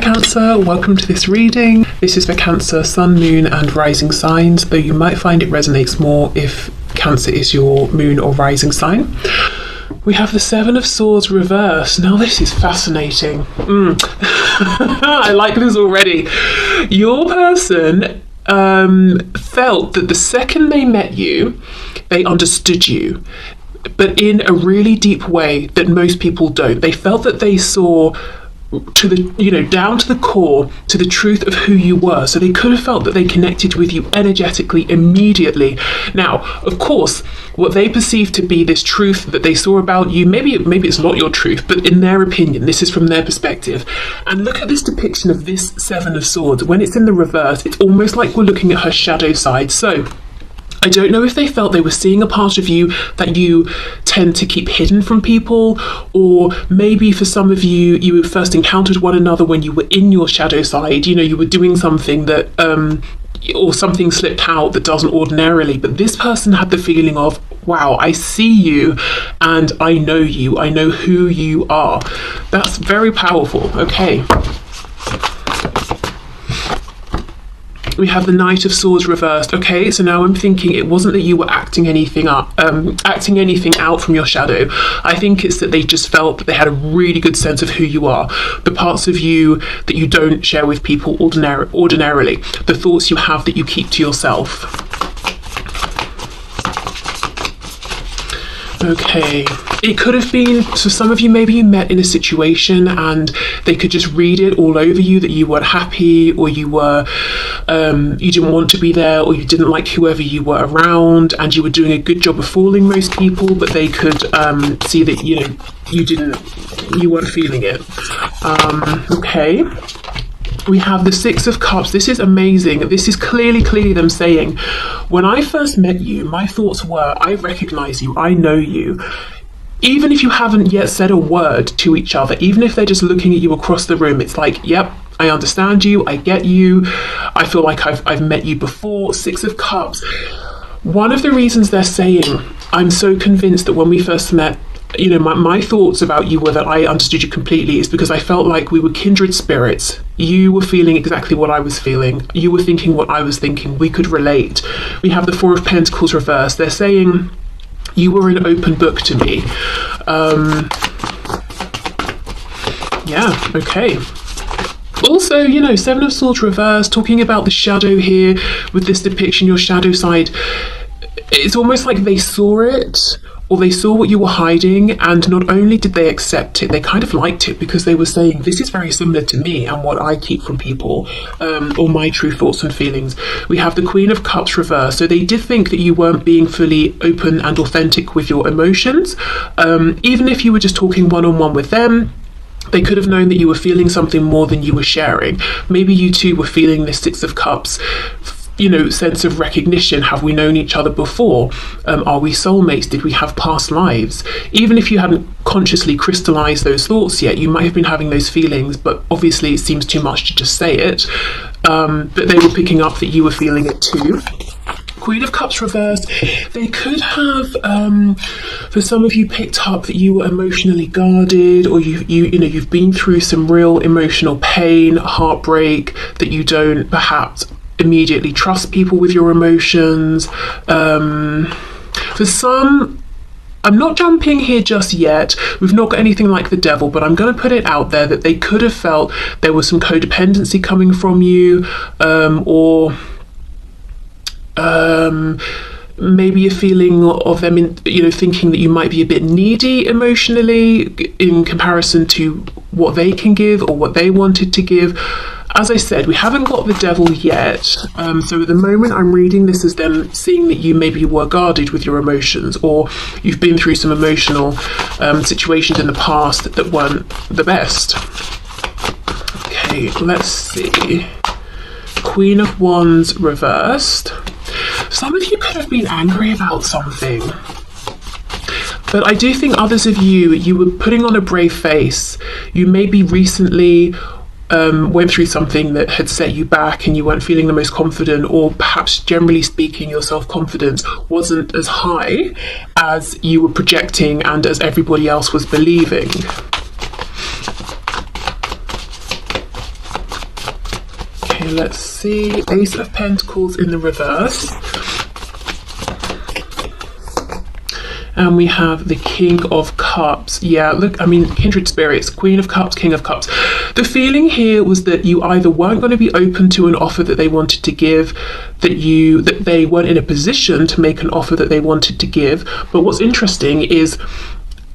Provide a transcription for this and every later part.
Cancer, welcome to this reading. This is for Cancer, Sun, Moon and Rising signs, though you might find it resonates more if Cancer is your moon or rising sign. We have the Seven of Swords reversed. Now this is fascinating. I like this already. Your person felt that the second they met you, they understood you, but in a really deep way that most people don't. They felt that they saw to the, down to the core, to the truth of who you were. So they could have felt that they connected with you energetically immediately. Now, of course, what they perceive to be this truth that they saw about you, maybe it's not your truth, but in their opinion, this is from their perspective. And look at this depiction of this Seven of Swords. When it's in the reverse, it's almost like we're looking at her shadow side. So I don't know if they felt they were seeing a part of you that you tend to keep hidden from people, or maybe for some of you, you first encountered one another when you were in your shadow side. You were doing something that, or something slipped out that doesn't ordinarily. But this person had the feeling of, wow, I see you and I know you. I know who you are. That's very powerful. Okay. We have the Knight of Swords reversed. Okay, so now I'm thinking it wasn't that you were acting anything out from your shadow. I think it's that they just felt that they had a really good sense of who you are, the parts of you that you don't share with people ordinarily, the thoughts you have that you keep to yourself. Okay, it could have been, so some of you, maybe you met in a situation and they could just read it all over you that you weren't happy, or you were, you didn't want to be there, or you didn't like whoever you were around, and you were doing a good job of fooling most people, but they could see that, you weren't feeling it. Okay. We have the Six of Cups. This is amazing. This is clearly them saying, when I first met you, my thoughts were, I recognize you, I know you. Even if you haven't yet said a word to each other, even if they're just looking at you across the room, it's like, yep, I understand you, I get you, I feel like I've met you before. Six of Cups. One of the reasons they're saying, I'm so convinced that when we first met, my thoughts about you were that I understood you completely, is because I felt like we were kindred spirits. You were feeling exactly what I was feeling. You were thinking what I was thinking. We could relate. We have the Four of Pentacles reversed. They're saying you were an open book to me. Yeah, okay. Also, Seven of Swords reversed, talking about the shadow here with this depiction, your shadow side. It's almost like they saw it, or they saw what you were hiding, and not only did they accept it, they kind of liked it, because they were saying, this is very similar to me and what I keep from people, or my true thoughts and feelings. We have the Queen of Cups reversed. So they did think that you weren't being fully open and authentic with your emotions. Even if you were just talking one-on-one with them, they could have known that you were feeling something more than you were sharing. Maybe you too were feeling this Six of Cups, sense of recognition. Have we known each other before? Are we soulmates? Did we have past lives? Even if you hadn't consciously crystallized those thoughts yet, you might have been having those feelings, but obviously it seems too much to just say it. But they were picking up that you were feeling it too. Queen of Cups reversed. They could have, for some of you, picked up that you were emotionally guarded, or you've been through some real emotional pain, heartbreak, that you don't perhaps immediately trust people with your emotions. For some, I'm not jumping here just yet, we've not got anything like the devil, but I'm going to put it out there that they could have felt there was some codependency coming from you, or maybe a feeling of them thinking that you might be a bit needy emotionally in comparison to what they can give or what they wanted to give. As I said, we haven't got the devil yet, so at the moment I'm reading this as them seeing that you maybe were guarded with your emotions, or you've been through some emotional situations in the past that weren't the best. Okay, let's see. Queen of Wands reversed. Some of you could have been angry about something, but I do think others of you were putting on a brave face. You maybe recently went through something that had set you back and you weren't feeling the most confident, or perhaps generally speaking your self-confidence wasn't as high as you were projecting and as everybody else was believing. Okay, let's see. Ace of Pentacles in the reverse. And we have the King of Cups. Yeah, look, I mean, kindred spirits, Queen of Cups, King of Cups. The feeling here was that you either weren't going to be open to an offer that they wanted to give, that they weren't in a position to make an offer that they wanted to give. But what's interesting is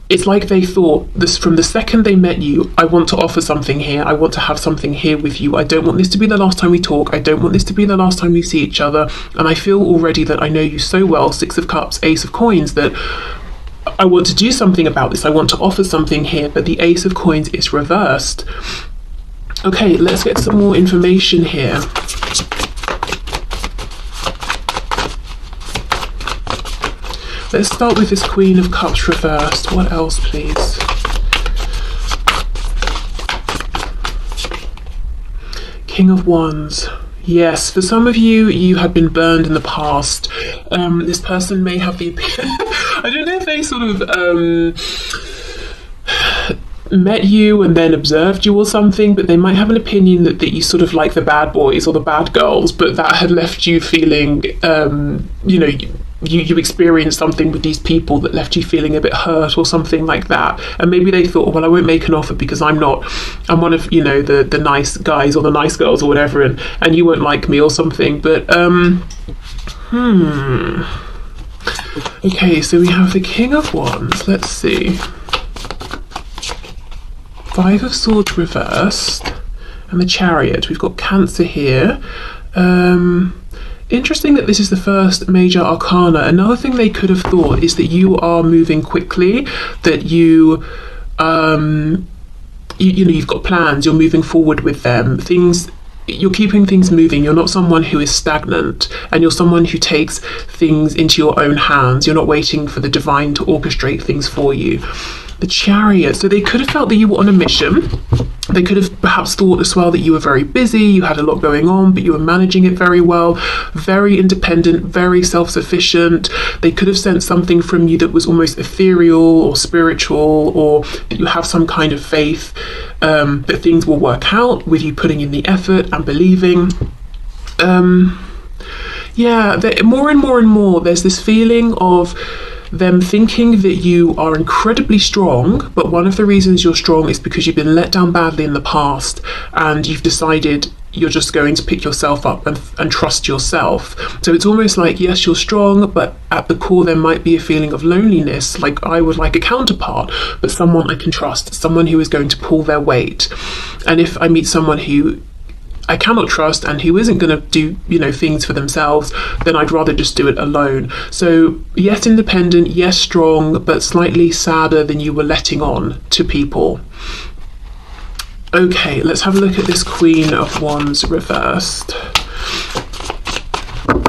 it's like they thought this from the second they met you. I want to offer something here. I want to have something here with you. I don't want this to be the last time we talk. I don't want this to be the last time we see each other. And I feel already that I know you so well, Six of Cups, Ace of Coins, that I want to do something about this. I want to offer something here, but the Ace of Coins is reversed. Okay, let's get some more information here. Let's start with this Queen of Cups reversed. What else, please? King of Wands. Yes, for some of you, you had been burned in the past. This person may have the I don't know if they sort of met you and then observed you or something, but they might have an opinion that you sort of like the bad boys or the bad girls, but that had left you feeling, you know, you experienced something with these people that left you feeling a bit hurt or something like that. And maybe they thought, well, I won't make an offer because I'm one of, you know, the nice guys or the nice girls or whatever, and you won't like me or something. But okay, so we have the King of Wands. Let's see. Five of Swords reversed and the Chariot. We've got Cancer here. Interesting that this is the first major arcana. Another thing they could have thought is that you are moving quickly, that you know, you've got plans, you're moving forward with them, you're keeping things moving. You're not someone who is stagnant, and you're someone who takes things into your own hands. You're not waiting for the divine to orchestrate things for you. The Chariot. So they could have felt that you were on a mission. They could have perhaps thought as well that you were very busy, you had a lot going on, but you were managing it very well, very independent, very self-sufficient. They could have sensed something from you that was almost ethereal or spiritual, or that you have some kind of faith that things will work out with you putting in the effort and believing. Yeah, more and more and more, there's this feeling of them thinking that you are incredibly strong, but one of the reasons you're strong is because you've been let down badly in the past, and you've decided you're just going to pick yourself up and trust yourself. So it's almost like, yes, you're strong, but at the core there might be a feeling of loneliness, like I would like a counterpart, but someone I can trust, someone who is going to pull their weight. And if I meet someone who I cannot trust and who isn't going to do, you know, things for themselves, then I'd rather just do it alone. So yes, independent, yes, strong, but slightly sadder than you were letting on to people. Okay, let's have a look at this Queen of Wands reversed.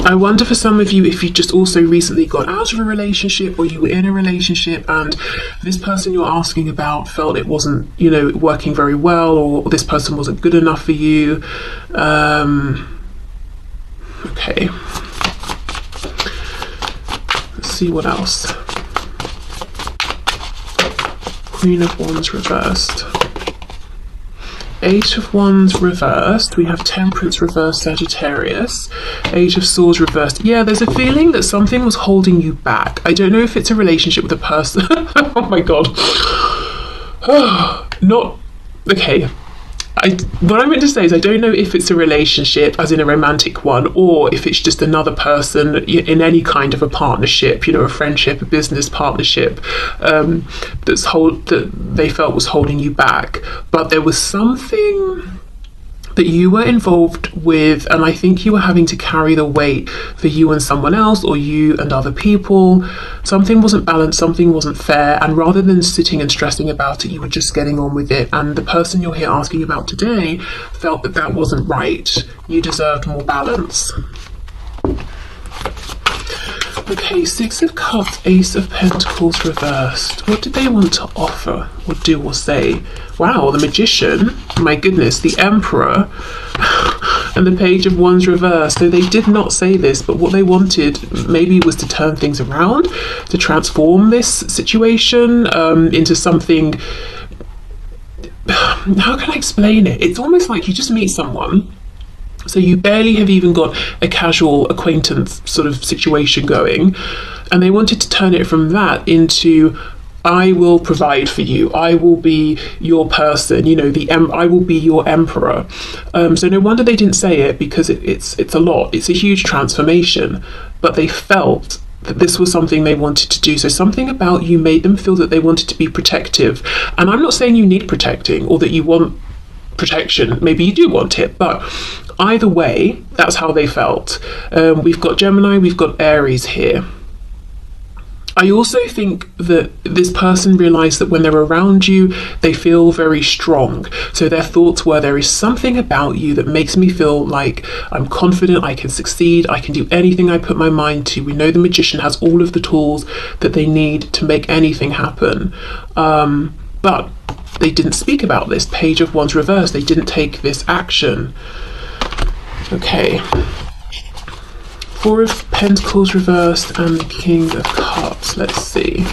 I wonder for some of you if you just also recently got out of a relationship, or you were in a relationship and this person you're asking about felt it wasn't, you know, working very well, or this person wasn't good enough for you. Okay. Let's see what else. Queen of Wands reversed. Eight of Wands reversed. We have Temperance reversed, Sagittarius. Eight of Swords reversed. Yeah, there's a feeling that something was holding you back. I don't know if it's a relationship with a person. Oh my god. Not okay. What I meant to say is I don't know if it's a relationship as in a romantic one, or if it's just another person in any kind of a partnership, you know, a friendship, a business partnership, that they felt was holding you back. But there was something that you were involved with, and I think you were having to carry the weight for you and someone else, or you and other people. Something wasn't balanced, something wasn't fair, and rather than sitting and stressing about it, you were just getting on with it. And the person you're here asking about today felt that that wasn't right. You deserved more balance. Okay, Six of Cups, Ace of Pentacles reversed. What did they want to offer or do or say? Wow, the Magician, my goodness, the Emperor, and the Page of Wands reversed. So they did not say this, but what they wanted maybe was to turn things around, to transform this situation into something. How can I explain it? It's almost like you just meet someone So you barely have even got a casual acquaintance sort of situation going. And they wanted to turn it from that into, I will provide for you. I will be your person. You know, I will be your emperor. So no wonder they didn't say it, because it's a lot. It's a huge transformation. But they felt that this was something they wanted to do. So something about you made them feel that they wanted to be protective. And I'm not saying you need protecting or that you want protection. Maybe you do want it, but either way, that's how they felt. We've got Gemini, we've got Aries here. I also think that this person realised that when they're around you, they feel very strong. So their thoughts were, there is something about you that makes me feel like I'm confident, I can succeed, I can do anything I put my mind to. We know the magician has all of the tools that they need to make anything happen. But they didn't speak about this. Page of Wands reversed. They didn't take this action. Okay. Four of Pentacles reversed and the King of Cups. Let's see.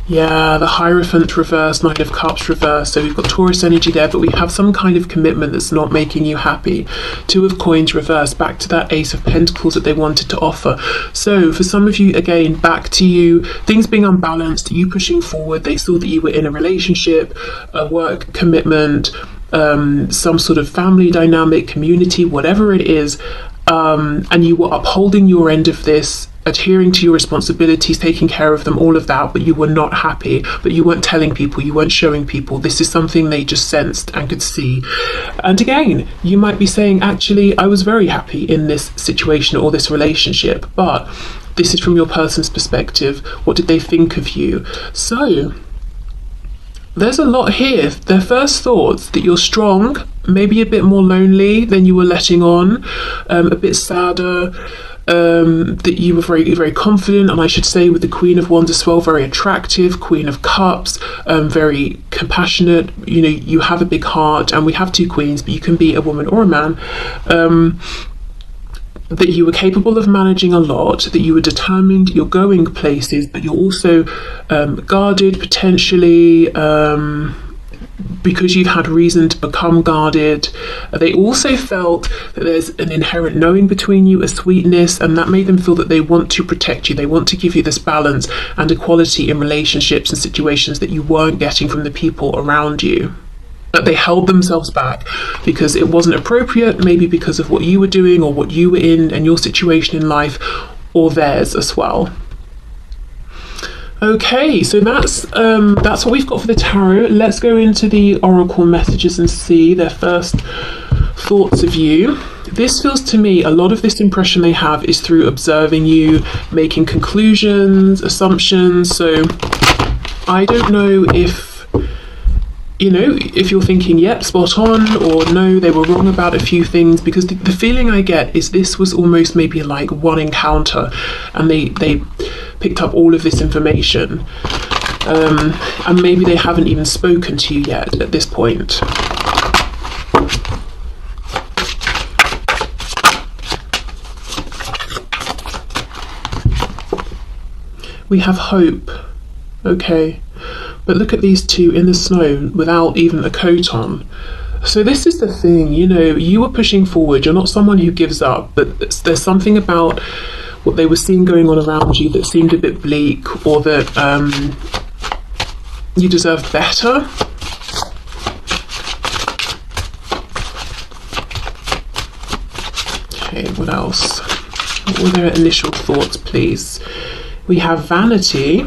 Yeah, the Hierophant reversed, Nine of Cups reversed. So we've got Taurus energy there, but we have some kind of commitment that's not making you happy. Two of Coins reversed, back to that Ace of Pentacles that they wanted to offer. So for some of you, again, back to you, things being unbalanced, you pushing forward. They saw that you were in a relationship, a work commitment, some sort of family dynamic, community, whatever it is, and you were upholding your end of this, adhering to your responsibilities, taking care of them, all of that, but you were not happy, but you weren't telling people, you weren't showing people. This is something they just sensed and could see. And again, you might be saying, actually, I was very happy in this situation or this relationship, but this is from your person's perspective. What did they think of you? So there's a lot here. Their first thoughts that you're strong, maybe a bit more lonely than you were letting on, a bit sadder, that you were very, very confident, and I should say with the Queen of Wands as well, very attractive, Queen of Cups, very compassionate, you know, you have a big heart, and we have two queens, but you can be a woman or a man. That you were capable of managing a lot, that you were determined, you're going places, but you're also guarded potentially, because you've had reason to become guarded. They also felt that there's an inherent knowing between you, a sweetness, and that made them feel that they want to protect you. They want to give you this balance and equality in relationships and situations that you weren't getting from the people around you. But they held themselves back because it wasn't appropriate, maybe because of what you were doing or what you were in and your situation in life, or theirs as well. Okay, so that's what we've got for the tarot. Let's go into the oracle messages and see their first thoughts of you. This feels to me, a lot of this impression they have is through observing you, making conclusions, assumptions. So I don't know if, you know, if you're thinking, yep, spot on, or no, they were wrong about a few things, because the feeling I get is this was almost maybe like one encounter, and they picked up all of this information, and maybe they haven't even spoken to you yet at this point. We have hope. Okay. But look at these two in the snow without even a coat on. So this is the thing, you know, you were pushing forward. You're not someone who gives up, but there's something about what they were seeing going on around you that seemed a bit bleak, or that you deserve better. Okay, what else? What were their initial thoughts, please? We have vanity.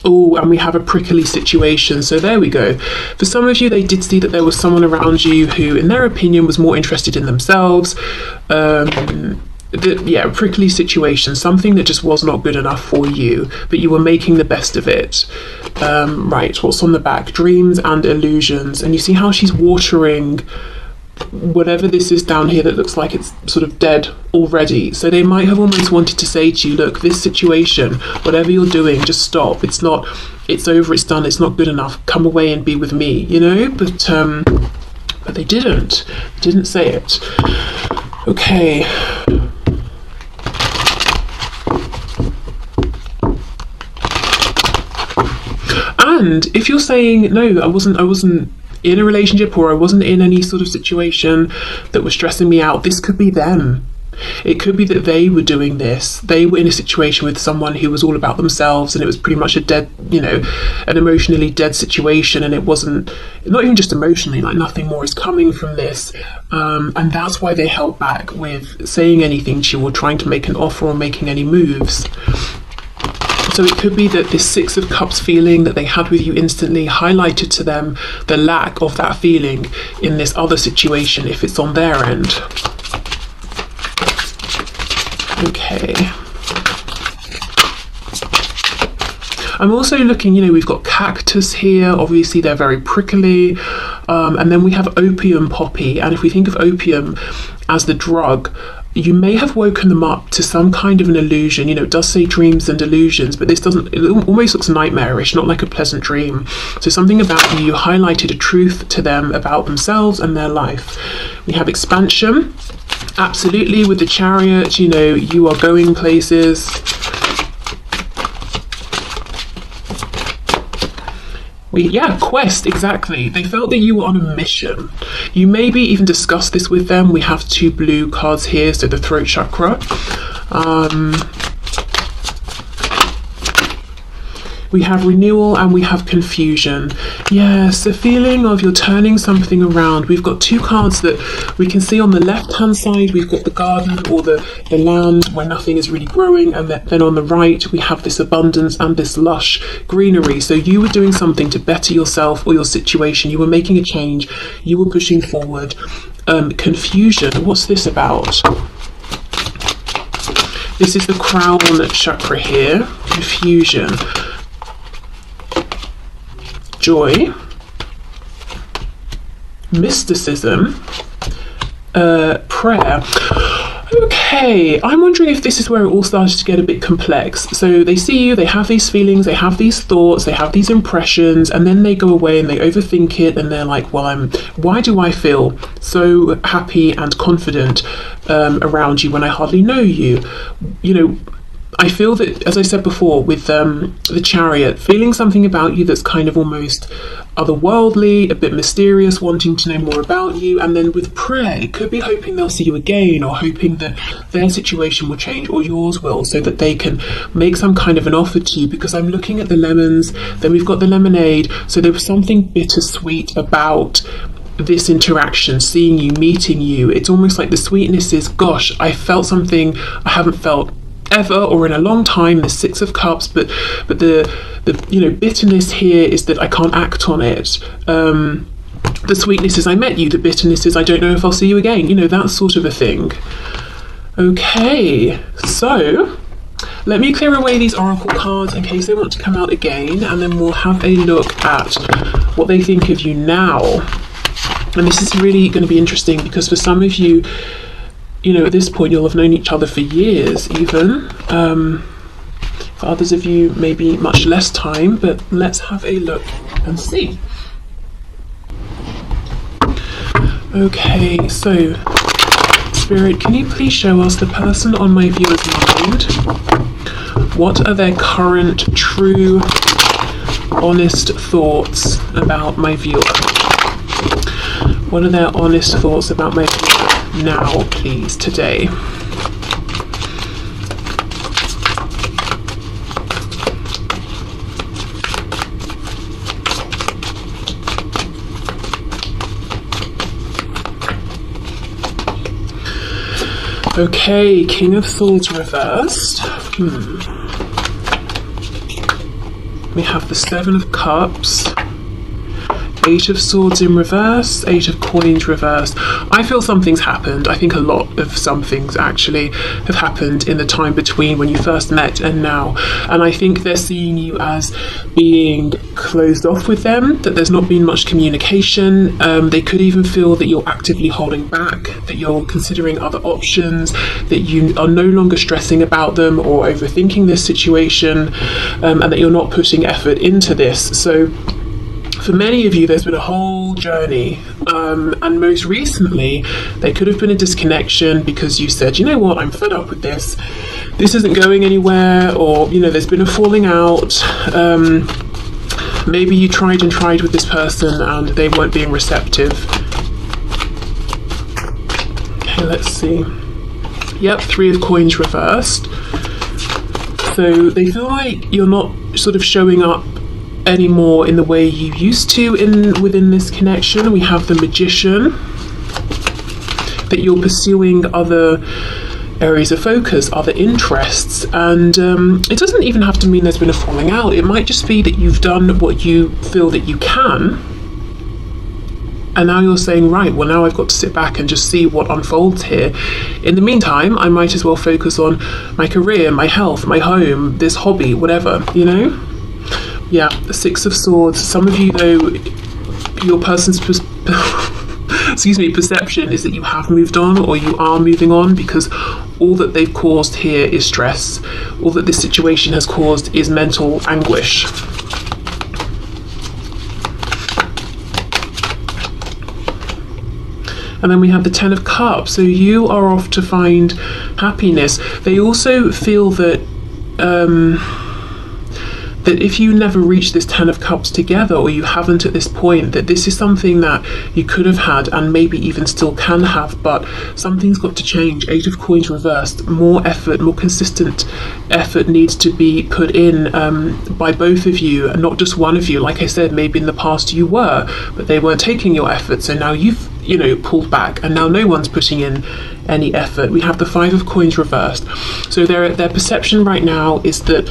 Oh, and we have a prickly situation. So there we go. For some of you, they did see that there was someone around you who, in their opinion, was more interested in themselves. Yeah, prickly situation, something that just was not good enough for you, but you were making the best of it. Right, what's on the back? Dreams and illusions. And you see how she's watering whatever this is down here that looks like it's sort of dead already. So they might have almost wanted to say to you, look, this situation, whatever you're doing, just stop. It's over, it's done, it's not good enough. Come away and be with me, you know? But they didn't. They didn't say it. Okay. And if you're saying, no, I wasn't in a relationship, or I wasn't in any sort of situation that was stressing me out. This could be them. It could be that they were doing this. They were in a situation with someone who was all about themselves, and it was pretty much a dead, an emotionally dead situation. And it wasn't, not even just emotionally, like nothing more is coming from this. And that's why they held back with saying anything to you or trying to make an offer or making any moves. So it could be that this Six of Cups feeling that they had with you instantly highlighted to them the lack of that feeling in this other situation if it's on their end. Okay. I'm also looking, we've got cactus here. Obviously, they're very prickly. And then we have opium poppy. And if we think of opium as the drug, you may have woken them up to some kind of an illusion. It does say dreams and illusions, but this doesn't, it almost looks nightmarish, not like a pleasant dream. So something about you highlighted a truth to them about themselves and their life. We have expansion. Absolutely, with the Chariot, you are going places. Quest, exactly. They felt that you were on a mission. You maybe even discussed this with them. We have 2 blue cards here, so the throat chakra. We have renewal and we have confusion. Yes, the feeling of you're turning something around. We've got 2 cards that we can see on the left-hand side. We've got the garden or the land where nothing is really growing. And then on the right, we have this abundance and this lush greenery. So you were doing something to better yourself or your situation. You were making a change. You were pushing forward. Confusion, what's this about? This is the crown chakra here. Confusion. Joy, mysticism, prayer. Okay, I'm wondering if this is where it all started to get a bit complex. So they see you, they have these feelings, they have these thoughts, they have these impressions, and then they go away and they overthink it, and they're like, well, why do I feel so happy and confident around you when I hardly know you? I feel that, as I said before, with the Chariot, feeling something about you that's kind of almost otherworldly, a bit mysterious, wanting to know more about you. And then with prayer, it could be hoping they'll see you again, or hoping that their situation will change or yours will, so that they can make some kind of an offer to you. Because I'm looking at the lemons, then we've got the lemonade. So there was something bittersweet about this interaction, seeing you, meeting you. It's almost like the sweetness is, gosh, I felt something I haven't felt ever or in a long time, the Six of Cups, but the bitterness here is that I can't act on it. The sweetness is I met you, the bitterness is I don't know if I'll see you again, that sort of a thing. Okay, so let me clear away these oracle cards in case they want to come out again, and then we'll have a look at what they think of you now. And this is really going to be interesting because for some of you, at this point you'll have known each other for years even. For others of you, maybe much less time, but let's have a look and see. Okay, so Spirit, can you please show us the person on my viewer's mind? What are their current, true, honest thoughts about my viewer? What are their honest thoughts about my viewer now, please, today? Okay, King of Swords reversed. We have the Seven of Cups, Eight of Swords in reverse, Eight of Coins reversed. I feel something's happened. I think a lot of some things actually have happened in the time between when you first met and now. And I think they're seeing you as being closed off with them, that there's not been much communication. They could even feel that you're actively holding back, that you're considering other options, that you are no longer stressing about them or overthinking this situation, and that you're not putting effort into this. So for many of you, there's been a whole journey, and most recently, there could have been a disconnection because you said, you know what, I'm fed up with this. This isn't going anywhere, or, there's been a falling out. Maybe you tried and tried with this person and they weren't being receptive. Okay, let's see. Yep, 3 of coins reversed. So they feel like you're not sort of showing up anymore in the way you used to within this connection. We have the Magician, that you're pursuing other areas of focus, other interests, and it doesn't even have to mean there's been a falling out. It might just be that you've done what you feel that you can, and now you're saying, right, well, now I've got to sit back and just see what unfolds here. In the meantime, I might as well focus on my career, my health, my home, this hobby, whatever, you know? Yeah, the 6 of Swords. Some of you, though, your person's perception is that you have moved on, or you are moving on, because all that they've caused here is stress. All that this situation has caused is mental anguish. And then we have the 10 of Cups. So you are off to find happiness. They also feel that that if you never reach this 10 of Cups together, or you haven't at this point, that this is something that you could have had and maybe even still can have, but something's got to change. 8 of Coins reversed. More effort, more consistent effort needs to be put in by both of you, and not just one of you. Like I said, maybe in the past you were, but they weren't taking your effort, so now you've pulled back, and now no one's putting in any effort. We have the 5 of Coins reversed. So their perception right now is that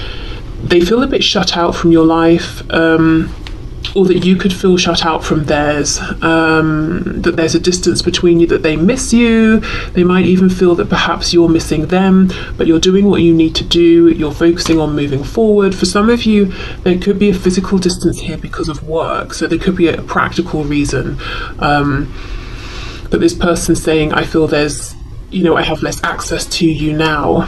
they feel a bit shut out from your life, or that you could feel shut out from theirs, that there's a distance between you, that they miss you. They might even feel that perhaps you're missing them, but you're doing what you need to do. You're focusing on moving forward. For some of you, there could be a physical distance here because of work, so there could be a practical reason. But this person's saying, I feel there's, I have less access to you now.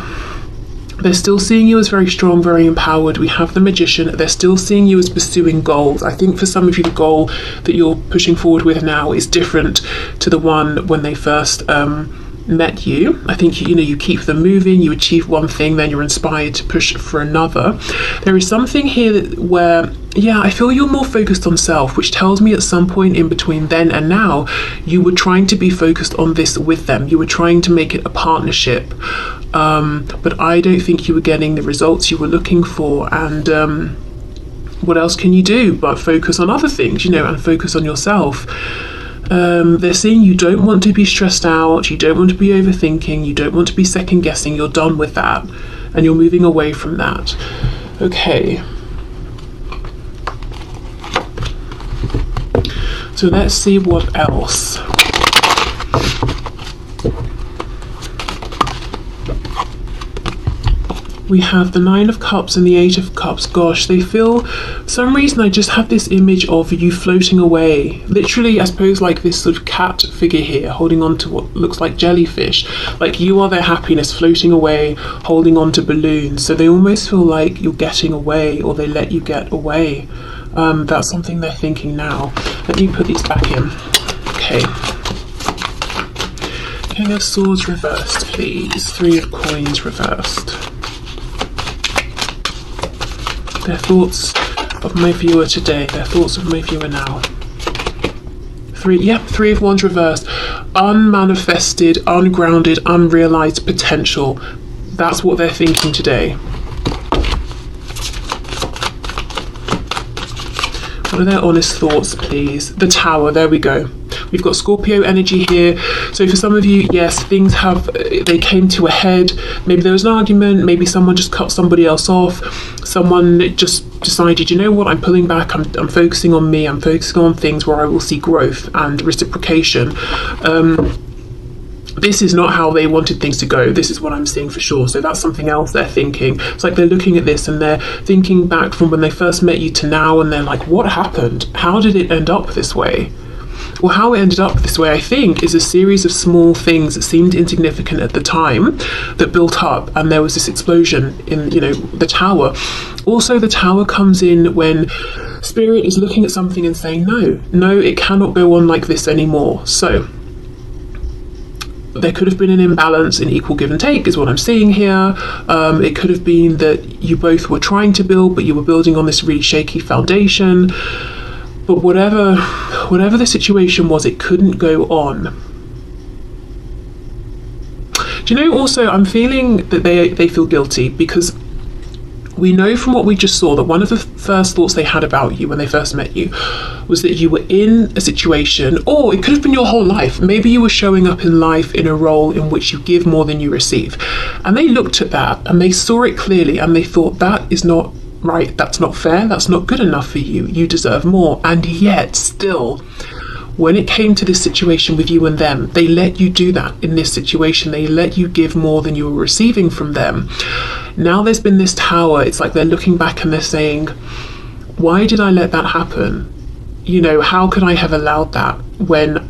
They're still seeing you as very strong, very empowered. We have the Magician. They're still seeing you as pursuing goals. I think for some of you, the goal that you're pushing forward with now is different to the one when they first met you. I think you keep them moving. You achieve one thing, then you're inspired to push for another. There is something here where, I feel you're more focused on self, which tells me at some point in between then and now, you were trying to be focused on this with them. You were trying to make it a partnership. But I don't think you were getting the results you were looking for, and what else can you do but focus on other things, and focus on yourself. They're saying you don't want to be stressed out, you don't want to be overthinking, you don't want to be second guessing. You're done with that, and you're moving away from that. Okay, so let's see what else. We have the 9 of Cups and the 8 of Cups. Gosh, they feel, for some reason I just have this image of you floating away. Literally, I suppose, like this sort of cat figure here, holding on to what looks like jellyfish. Like you are their happiness, floating away, holding on to balloons. So they almost feel like you're getting away, or they let you get away. That's something they're thinking now. Let me put these back in. Okay. King of Swords reversed, please. 3 of Coins reversed. Their thoughts of my viewer today, their thoughts of my viewer now. 3 of Wands reversed. Unmanifested, ungrounded, unrealized potential. That's what they're thinking today. What are their honest thoughts, please? The Tower, there we go. We've got Scorpio energy here. So for some of you, yes, things they came to a head. Maybe there was an argument, maybe someone just cut somebody else off. Someone just decided, you know what, I'm pulling back, I'm focusing on me, I'm focusing on things where I will see growth and reciprocation. This is not how they wanted things to go. This is what I'm seeing for sure. So that's something else they're thinking. It's like they're looking at this and they're thinking back from when they first met you to now, and they're like, what happened? How did it end up this way? Well, how it ended up this way, I think, is a series of small things that seemed insignificant at the time that built up, and there was this explosion in, the Tower. Also, the Tower comes in when Spirit is looking at something and saying, no, it cannot go on like this anymore. So there could have been an imbalance in equal give and take is what I'm seeing here. It could have been that you both were trying to build, but you were building on this really shaky foundation. But whatever the situation was, it couldn't go on. Do you know, also, I'm feeling that they feel guilty, because we know from what we just saw that one of the first thoughts they had about you when they first met you was that you were in a situation, or it could have been your whole life. Maybe you were showing up in life in a role in which you give more than you receive. And they looked at that and they saw it clearly and they thought, that is not right, that's not fair, that's not good enough for you, you deserve more. And yet still, when it came to this situation with you and them, they let you do that in this situation. They let you give more than you were receiving from them. Now there's been this tower. It's like they're looking back and they're saying, why did I let that happen? You know, how could I have allowed that when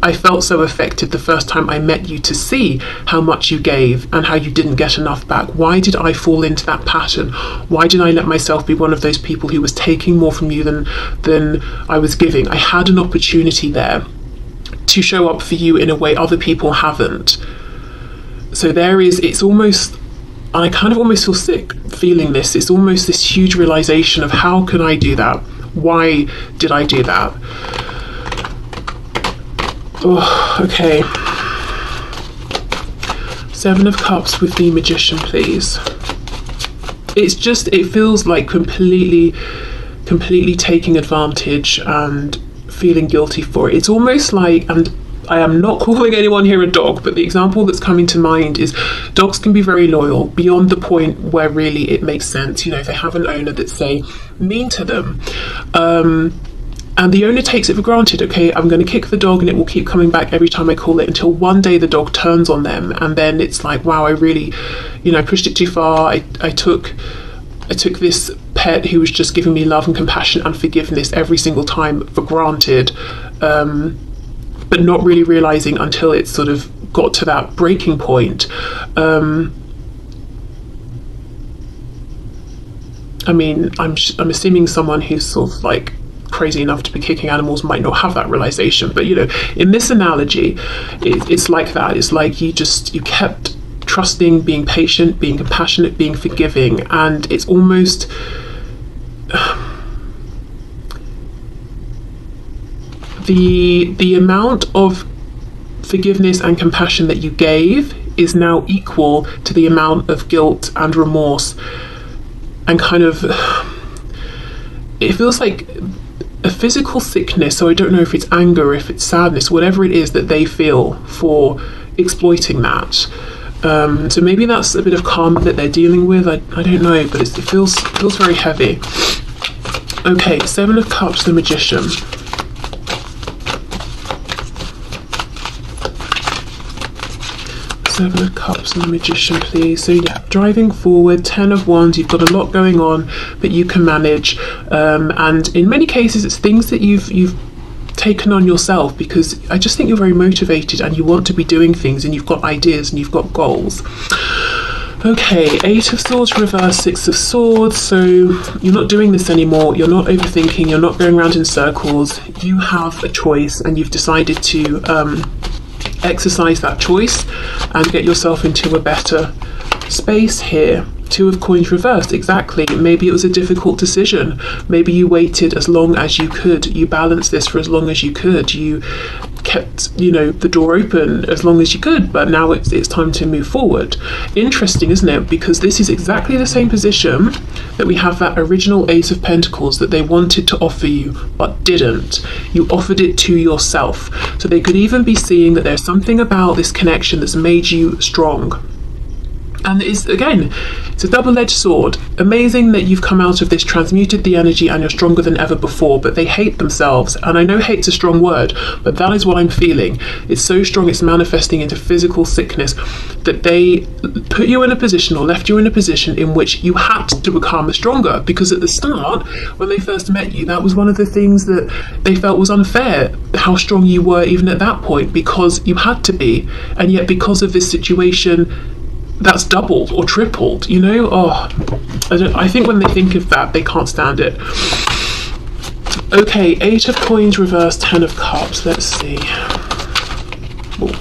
I felt so affected the first time I met you to see how much you gave and how you didn't get enough back? Why did I fall into that pattern? Why did I let myself be one of those people who was taking more from you than I was giving? I had an opportunity there to show up for you in a way other people haven't. So it's almost, I kind of almost feel sick feeling this. It's almost this huge realization of, how could I do that? Why did I do that? Oh, okay. 7 of Cups with the Magician, please. It feels like completely taking advantage and feeling guilty for it. It's almost like, and I am not calling anyone here a dog, but the example that's coming to mind is dogs can be very loyal beyond the point where really it makes sense. You know, if they have an owner that's, say, mean to them, and the owner takes it for granted. Okay, I'm going to kick the dog and it will keep coming back every time I call it, until one day the dog turns on them, and then it's like, wow, I really, I pushed it too far. I took this pet who was just giving me love and compassion and forgiveness every single time for granted, but not really realizing until it sort of got to that breaking point. I mean, I'm assuming someone who's sort of like crazy enough to be kicking animals might not have that realization, but in this analogy, it's like that. It's like you kept trusting, being patient, being compassionate, being forgiving, and it's almost the amount of forgiveness and compassion that you gave is now equal to the amount of guilt and remorse, and kind of, it feels like a physical sickness. So I don't know if it's anger, if it's sadness, whatever it is that they feel for exploiting that. So maybe that's a bit of karma that they're dealing with. I don't know, but it feels very heavy. Okay, 7 of Cups, the Magician. 7 of Cups and the Magician, please. So yeah, driving forward, 10 of Wands, you've got a lot going on, but you can manage. And in many cases, it's things that you've taken on yourself, because I just think you're very motivated and you want to be doing things, and you've got ideas and you've got goals. Okay, 8 of Swords reverse, 6 of Swords. So you're not doing this anymore. You're not overthinking. You're not going around in circles. You have a choice, and you've decided to exercise that choice and get yourself into a better space here. 2 of Coins reversed, exactly. Maybe it was a difficult decision. Maybe you waited as long as you could. You balanced this for as long as you could. You kept, the door open as long as you could, but now it's time to move forward. Interesting, isn't it? Because this is exactly the same position that we have that original Ace of Pentacles that they wanted to offer you, but didn't. You offered it to yourself. So they could even be seeing that there's something about this connection that's made you strong. And it's a double-edged sword. Amazing that you've come out of this, transmuted the energy, and you're stronger than ever before, but they hate themselves. And I know hate's a strong word, but that is what I'm feeling. It's so strong, it's manifesting into physical sickness, that they put you in a position, or left you in a position, in which you had to become stronger. Because at the start, when they first met you, that was one of the things that they felt was unfair, how strong you were even at that point, because you had to be. And yet, because of this situation, that's doubled or tripled, I think when they think of that, they can't stand it. Okay, 8 of Coins reversed, 10 of Cups. Let's see. Ooh.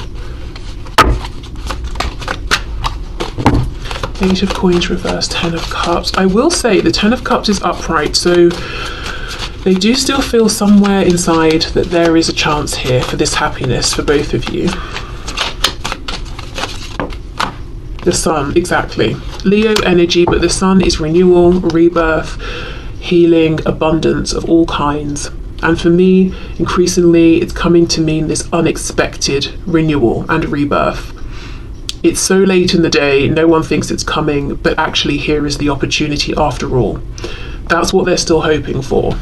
Eight of Coins reversed, Ten of Cups. I will say the Ten of Cups is upright, so they do still feel somewhere inside that there is a chance here for this happiness for both of you. The Sun, exactly. Leo energy, but the Sun is renewal, rebirth, healing, abundance of all kinds. And for me, increasingly, it's coming to mean this unexpected renewal and rebirth. It's so late in the day, no one thinks it's coming, but actually here is the opportunity after all. That's what they're still hoping for.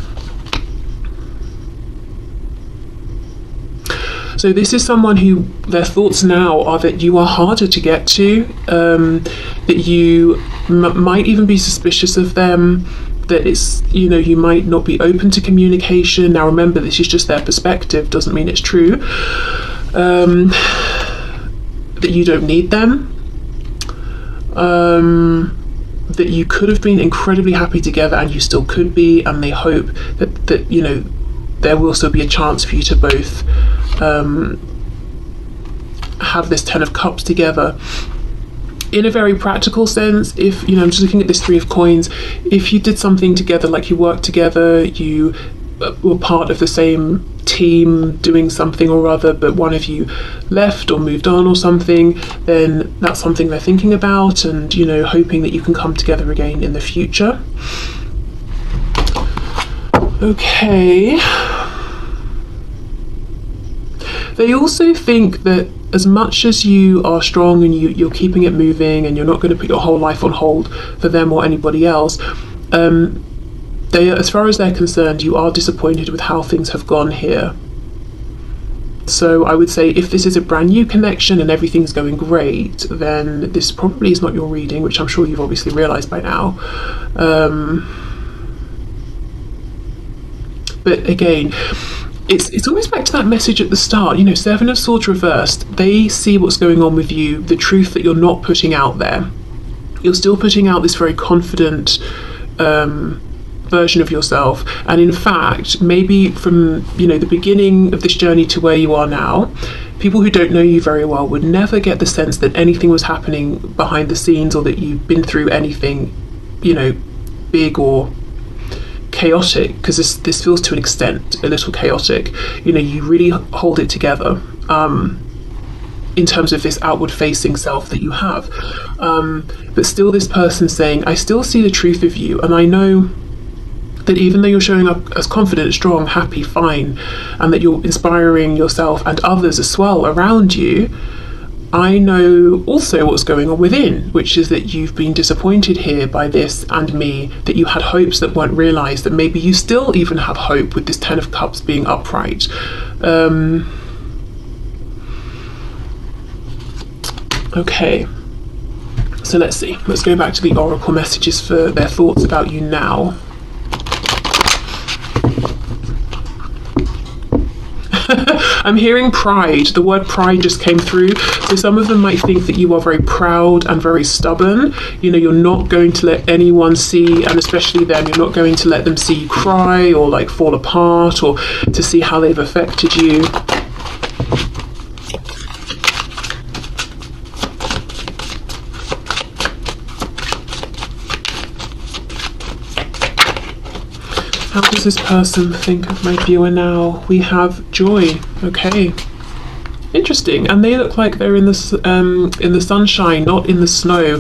So this is someone who their thoughts now are that you are harder to get to, that you might even be suspicious of them, that it's, you know, you might not be open to communication. Now remember, this is just their perspective, doesn't mean it's true. That you don't need them, that you could have been incredibly happy together and you still could be, and they hope that you know, there will still be a chance for you to both have this Ten of Cups together. In a very practical sense, if, you know, I'm just looking at this Three of Coins, if you did something together, like you worked together, you were part of the same team doing something or other, but one of you left or moved on or something, then that's something they're thinking about and, you know, hoping that you can come together again in the future. Okay. They also think that as much as you are strong and you're keeping it moving and you're not going to put your whole life on hold for them or anybody else, they, as far as they're concerned, you are disappointed with how things have gone here. So I would say if this is a brand new connection and everything's going great, then this probably is not your reading, which I'm sure you've obviously realised by now. But again, it's almost back to that message at the start, you know, Seven of Swords reversed. They see what's going on with you, the truth that you're not putting out there. You're still putting out this very confident version of yourself, and in fact, maybe from, you know, the beginning of this journey to where you are now, people who don't know you very well would never get the sense that anything was happening behind the scenes or that you've been through anything, you know, big or chaotic, because this feels to an extent a little chaotic. You know, you really hold it together in terms of this outward facing self that you have, but still this person saying, I still see the truth of you, and I know that even though you're showing up as confident, strong, happy, fine, and that you're inspiring yourself and others as well around you, I know also what's going on within, which is that you've been disappointed here by this and me, that you had hopes that weren't realised, that maybe you still even have hope with this Ten of Cups being upright. Okay, so let's see. Let's go back to the Oracle messages for their thoughts about you now. I'm hearing pride. The word pride just came through. So some of them might think that you are very proud and very stubborn. You know, you're not going to let anyone see, and especially them, you're not going to let them see you cry or like fall apart or to see how they've affected you. How does this person think of my viewer now? We have joy. Okay, interesting. And they look like they're in the sunshine, not in the snow.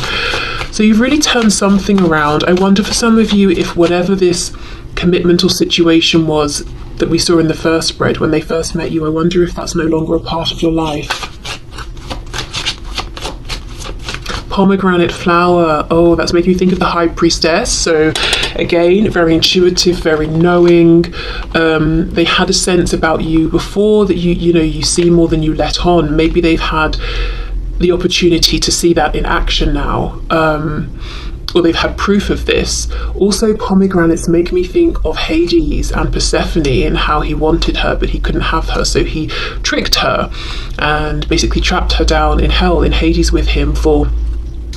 So you've really turned something around. I wonder for some of you if whatever this commitment or situation was that we saw in the first spread when they first met you, I wonder if that's no longer a part of your life. Pomegranate flower. Oh, that's making me think of the High Priestess. So again, very intuitive, very knowing. They had a sense about you before that you know, you see more than you let on. Maybe they've had the opportunity to see that in action now, or they've had proof of this. Also, pomegranates make me think of Hades and Persephone and how he wanted her but he couldn't have her, so he tricked her and basically trapped her down in hell in Hades with him for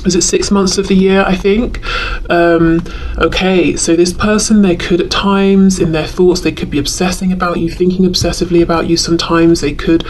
is it 6 months of the year, I think. Okay, so this person, they could at times in their thoughts, they could be obsessing about you, thinking obsessively about you. Sometimes they could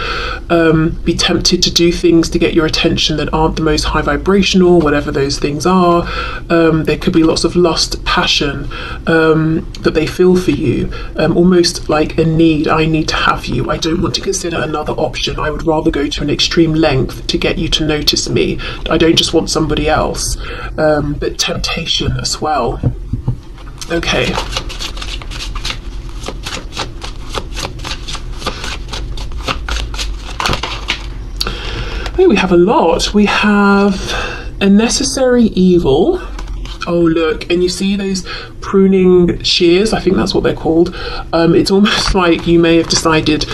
be tempted to do things to get your attention that aren't the most high vibrational, whatever those things are. There could be lots of lust, passion that they feel for you, almost like a need. I need to have you. I don't want to consider another option. I would rather go to an extreme length to get you to notice me. I don't just want somebody else, but temptation as well. Okay. Oh, we have a lot. We have a necessary evil. Oh, look, and you see those pruning shears? I think that's what they're called. It's almost like you may have decided,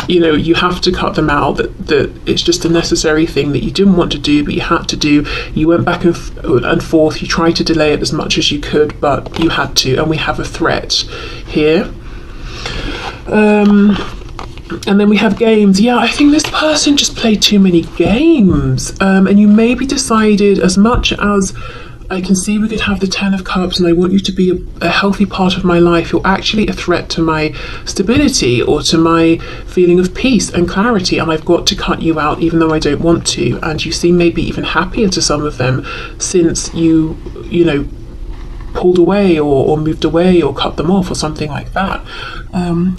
you know, you have to cut them out, that it's just a necessary thing that you didn't want to do, but you had to do. You went back and forth, you tried to delay it as much as you could, but you had to, and we have a threat here. And then we have games. Yeah, I think this person just played too many games, and you maybe decided, as much as I can see we could have the 10 of Cups and I want you to be a healthy part of my life, you're actually a threat to my stability or to my feeling of peace and clarity, and I've got to cut you out even though I don't want to. And you seem maybe even happier to some of them since you know, pulled away or moved away or cut them off or something like that.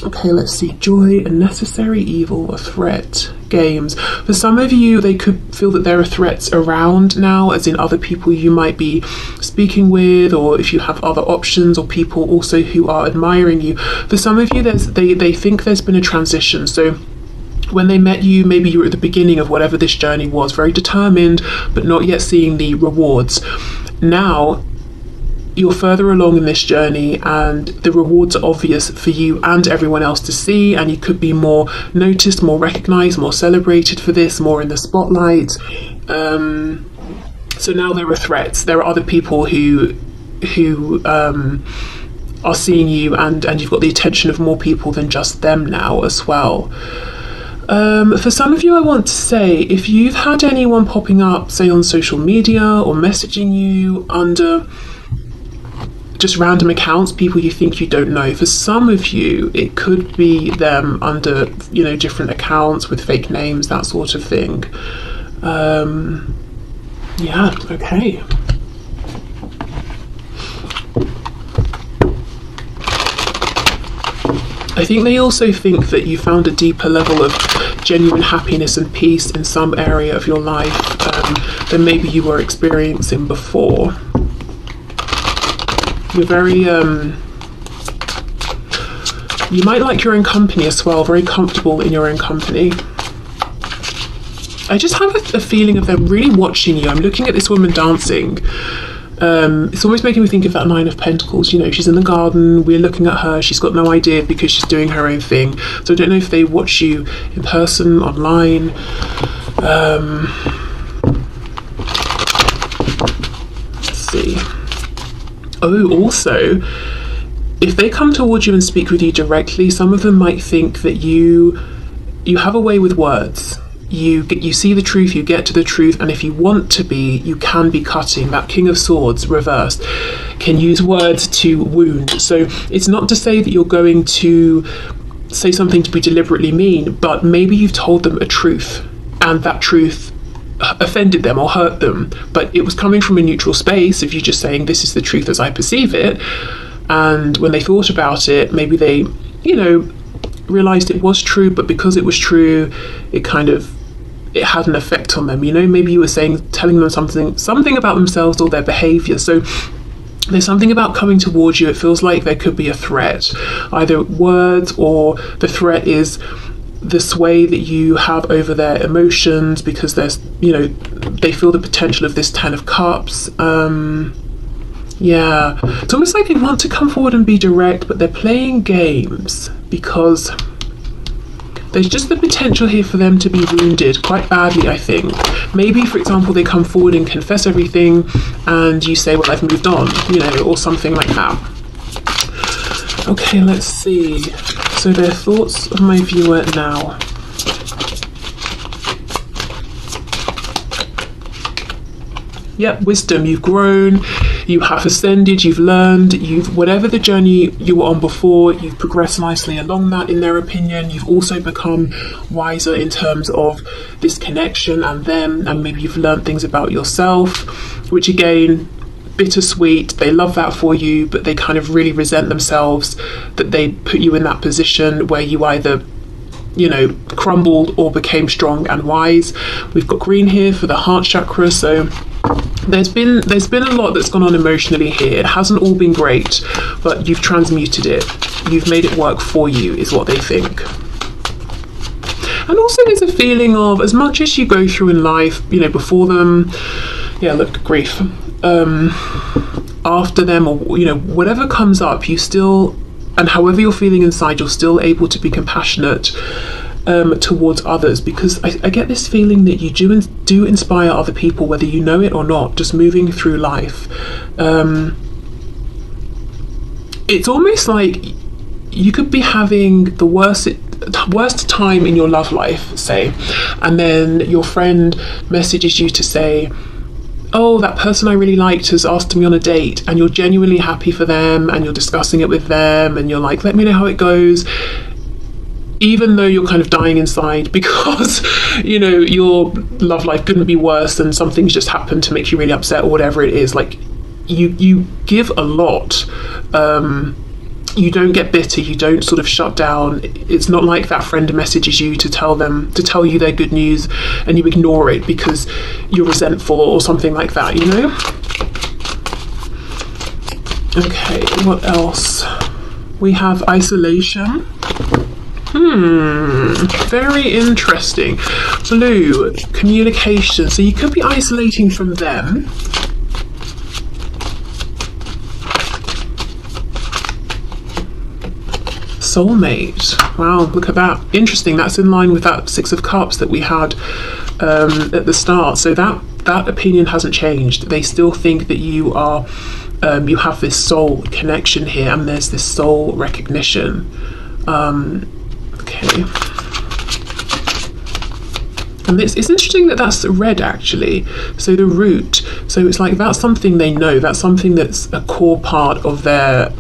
Okay, let's see. Joy, a necessary evil, a threat, games. For some of you, they could feel that there are threats around now, as in other people you might be speaking with, or if you have other options, or people also who are admiring you. For some of you, they think there's been a transition. So when they met you, maybe you were at the beginning of whatever this journey was, very determined, but not yet seeing the rewards. Now, you're further along in this journey and the rewards are obvious for you and everyone else to see, and you could be more noticed, more recognized, more celebrated for this, more in the spotlight. So now there are threats. There are other people who are seeing you, and you've got the attention of more people than just them now as well. For some of you, I want to say, if you've had anyone popping up, say on social media or messaging you under just random accounts, people you think you don't know, for some of you it could be them under, you know, different accounts with fake names, that sort of thing. Yeah, okay. I think they also think that you found a deeper level of genuine happiness and peace in some area of your life than maybe you were experiencing before. You're very, you might like your own company as well, very comfortable in your own company. I just have a feeling of them really watching you. I'm looking at this woman dancing. It's almost making me think of that 9 of Pentacles. You know, she's in the garden, we're looking at her, she's got no idea because she's doing her own thing. So I don't know if they watch you in person, online. Let's see. Oh, also, if they come towards you and speak with you directly, some of them might think that you have a way with words. You see the truth, you get to the truth, and if you want to be, you can be cutting. That King of Swords reversed can use words to wound. So it's not to say that you're going to say something to be deliberately mean, but maybe you've told them a truth, and that truth offended them or hurt them, but it was coming from a neutral space of you just saying, this is the truth as I perceive it. And when they thought about it, maybe they, you know, realized it was true, but because it was true, it had an effect on them. You know, maybe you were telling them something about themselves or their behavior. So there's something about coming towards you, it feels like there could be a threat, either words, or the threat is the sway that you have over their emotions, because there's, you know, they feel the potential of this 10 of Cups. Yeah, it's almost like they want to come forward and be direct, but they're playing games because there's just the potential here for them to be wounded quite badly, I think. Maybe, for example, they come forward and confess everything and you say, well, I've moved on, you know, or something like that. Okay, let's see. So their thoughts of my viewer now. Yep, wisdom. You've grown, you have ascended, you've learned, you've, whatever the journey you were on before, you've progressed nicely along that, in their opinion. You've also become wiser in terms of this connection and them, and maybe you've learned things about yourself, which again, bittersweet. They love that for you, but they kind of really resent themselves that they put you in that position where you either, you know, crumbled or became strong and wise. We've got green here for the heart chakra, so there's been a lot that's gone on emotionally here. It hasn't all been great, but you've transmuted it. You've made it work for you, is what they think. And also there's a feeling of, as much as you go through in life, you know, before them, yeah, look, grief, after them, or, you know, whatever comes up, you still, and however you're feeling inside, you're still able to be compassionate towards others, because I get this feeling that you do inspire other people, whether you know it or not, just moving through life. It's almost like you could be having the worst time in your love life, say, and then your friend messages you to say, oh, that person I really liked has asked me on a date, and you're genuinely happy for them, and you're discussing it with them, and you're like, let me know how it goes, even though you're kind of dying inside because, you know, your love life couldn't be worse and something's just happened to make you really upset or whatever it is. Like, you give a lot. You don't get bitter, you don't sort of shut down. It's not like that friend messages you to tell you their good news and you ignore it because you're resentful or something like that, you know? Okay, what else? We have isolation. Very interesting. Blue, communication. So you could be isolating from them. Soulmate. Wow, look at that. Interesting. That's in line with that Six of Cups that we had at the start. So that opinion hasn't changed. They still think that you are, you have this soul connection here, and there's this soul recognition. Okay. And it's interesting that that's red, actually. So the root. So it's like that's something they know. That's something that's a core part of their,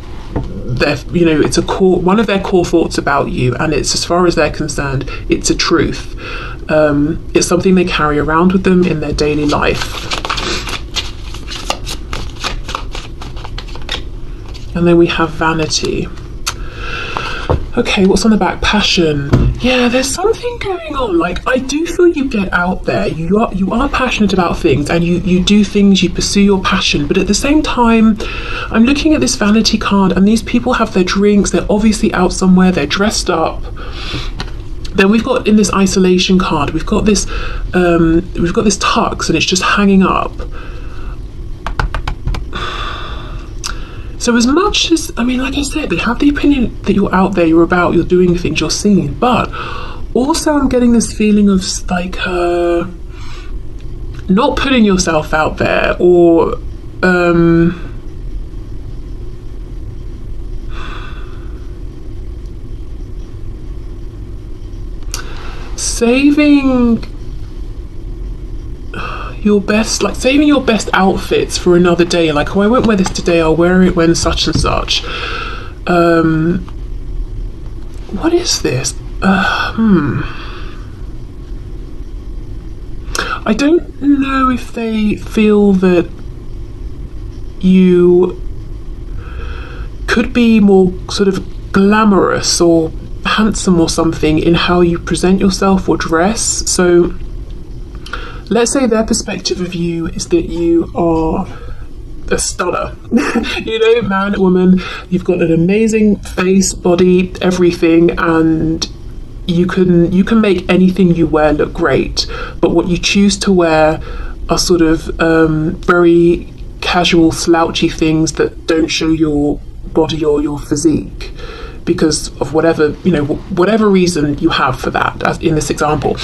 you know, it's a core, one of their core thoughts about you, and it's, as far as they're concerned, it's a truth. It's something they carry around with them in their daily life. And then we have vanity. Okay, what's on the back? Passion. Yeah, there's something going on. Like, I do feel you get out there. You are passionate about things, and you do things, you pursue your passion. But at the same time, I'm looking at this vanity card, and these people have their drinks. They're obviously out somewhere. They're dressed up. Then we've got, in this isolation card, we've got this tux, and it's just hanging up. So as much as, I mean, like I said, they have the opinion that you're out there, you're about, you're doing things, you're seen, but also I'm getting this feeling of like not putting yourself out there, or saving your best, like saving your best outfits for another day. Like, oh, I won't wear this today, I'll wear it when such and such. What is this? I don't know if they feel that you could be more sort of glamorous or handsome or something in how you present yourself or dress. So let's say their perspective of you is that you are a stunner. You know, man, woman, you've got an amazing face, body, everything, and you can make anything you wear look great. But what you choose to wear are sort of very casual, slouchy things that don't show your body or your physique, because of whatever, you know, whatever reason you have for that, as in this example.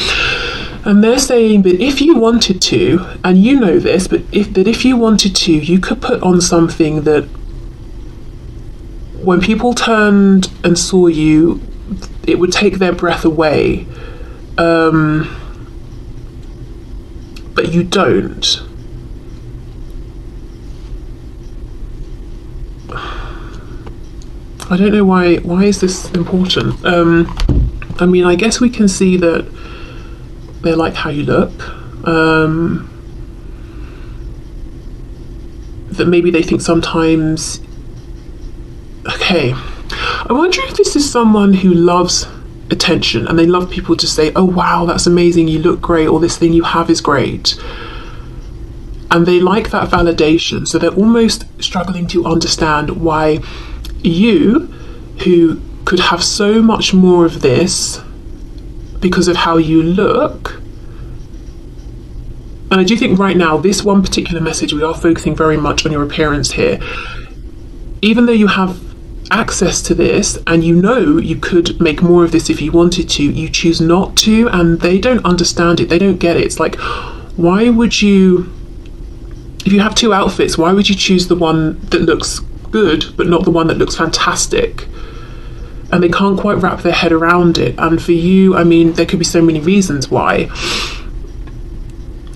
And they're saying that if you wanted to, and you know this, but if you wanted to, you could put on something that when people turned and saw you, it would take their breath away. But you don't. I don't know why is this important. I mean, I guess we can see that they like how you look, that maybe they think sometimes, okay, I wonder if this is someone who loves attention and they love people to say, oh wow, that's amazing, you look great, or this thing you have is great. And they like that validation, so they're almost struggling to understand why you, who could have so much more of this because of how you look. And I do think right now, this one particular message, we are focusing very much on your appearance here. Even though you have access to this and you know you could make more of this if you wanted to, you choose not to, and they don't understand it, they don't get it. It's like, why would you, if you have two outfits, why would you choose the one that looks good but not the one that looks fantastic? And they can't quite wrap their head around it. And for you, I mean, there could be so many reasons why.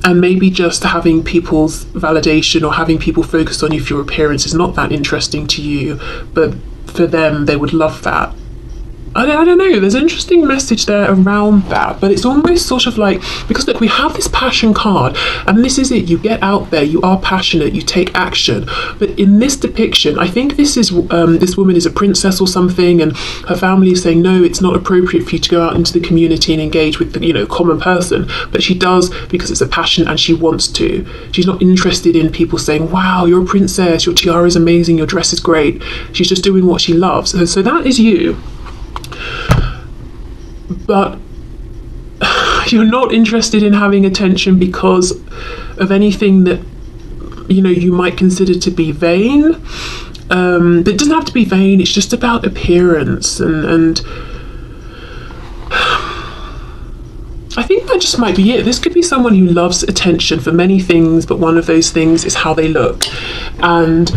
And maybe just having people's validation or having people focus on you for your appearance is not that interesting to you, but for them, they would love that. I don't know, there's an interesting message there around that, but it's almost sort of like, because look, we have this passion card, and this is it, you get out there, you are passionate, you take action. But in this depiction, I think this is, this woman is a princess or something, and her family is saying, no, it's not appropriate for you to go out into the community and engage with the, you know, common person. But she does because it's a passion and she wants to. She's not interested in people saying, wow, you're a princess, your tiara is amazing, your dress is great. She's just doing what she loves. So that is you. But you're not interested in having attention because of anything that, you know, you might consider to be vain. But it doesn't have to be vain, it's just about appearance, and I think that just might be it. This could be someone who loves attention for many things, but one of those things is how they look. And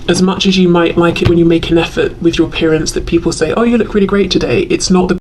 as much as you might like it when you make an effort with your appearance that people say, oh, you look really great today, it's not the